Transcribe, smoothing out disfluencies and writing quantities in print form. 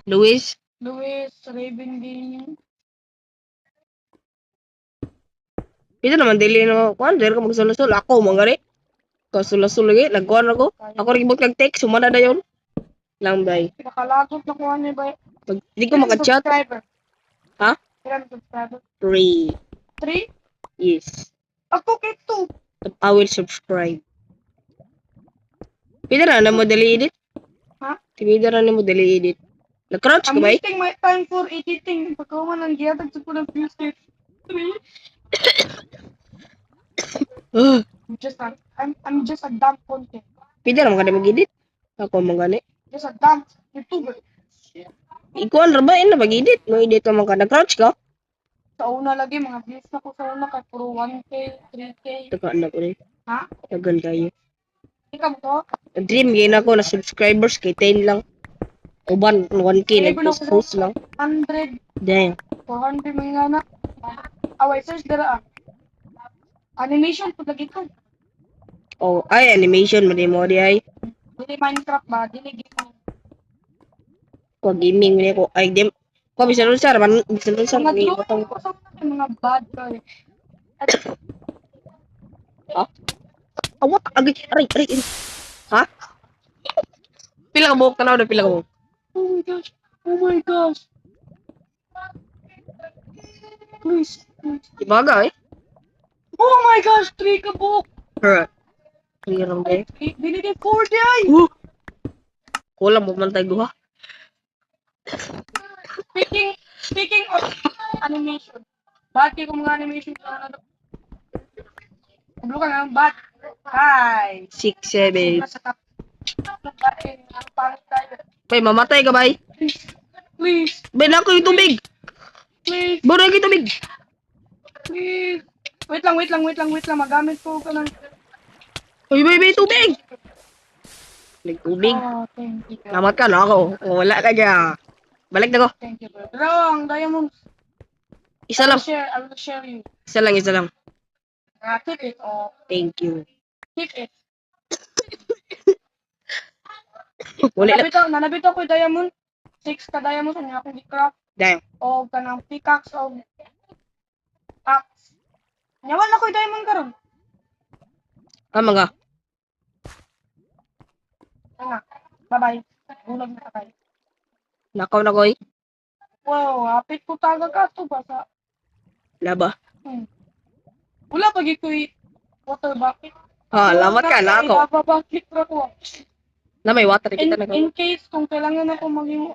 Luis. Luis, Raven Gaming. Pito naman dili no. Kuan dili ka magsulo-sulo ako mangari. Ko sulo-sulo gi nagkuan ako. Ako rin ibot kag text sumana dayon. Lang bay. Nakalagot na kuha niya ba? Pag di ko maka-chat. Subscriber. Ha? Ilan subscriber? 3. 3? Yes. Ako kay 2. I will subscribe. Pito na mo dali edit. Ha? Pito na mo dali edit. Nag-crouch ka I'm ba? wasting my time for editing. Pagkawa nang giyatag sa kulang views kay 3. I'm just a dumb content. Pito na mo ka mag-edit. Ako magani. Just a dumb YouTuber. Ikuan ra ba ina mag-edit? Mo edit ka man ka nag-crouch ka? Sa una lagi, mga views na ko sa una kay puro 1K, 3K. Taka na ko ni. Ha? Tagan kayo. Ikaw to? Dream gain ako na subscribers kay 10 lang. Uban 1K nag-post lang. 100, Damn. 400 mga na. Away, search dara ah. Animation po lagi ko. Oh, ay animation mo mo di ay. Dili Minecraft ba? Dili gaming. Ko gaming ni ko ay dem. Ko bisan unsa man bisan unsa Mga ni drawing butang ko sa mga bad guy. ha? Awak agi aray. Ha? Pila ka buhok tanaw na pila ka buhok. Oh my gosh. Oh my gosh. Please. Ibaga eh. Oh my gosh, 3 ka book. Her. Hirang Ay, day. binigay 4 day. Kulang mo man tayo duha. Speaking of animation. Bad kayo kung mga animation sa ano. Kablo ka nga, bad. Hi. 6 7. Sa top. Bad kayo, ang pangit tayo. Bay mamatay ka bay. Please. Bay na ko yung tubig. Please. Boro yung tubig. Please. Wait lang. Magamit ko ka ng... Uy, bay tubig. Tubig. Oh, thank you. Namat ka na ako. Wala ka dyan. Balik na ko. Thank you, bro. Wrong, diamonds. Isa lang. I will share you. Isa lang. Keep it. Oh, Thank you. keep it. Wala lang. Nanabito ko yung diamond. 6 ka diamond. Ano akong di-craft. Damn. O kanang pickaxe o axe. Nyawan na ko yung diamond karon. Mga. Nga. Bye-bye. Bulag na kakay. Nakaw na ko eh. Wow, hapit ko taga ka to ba sa... Laba. Wala pag iko'y water bucket. Lamat ka na ako. Lava bucket ra ko. Na may water kita na ko. In case kung kailangan ako maging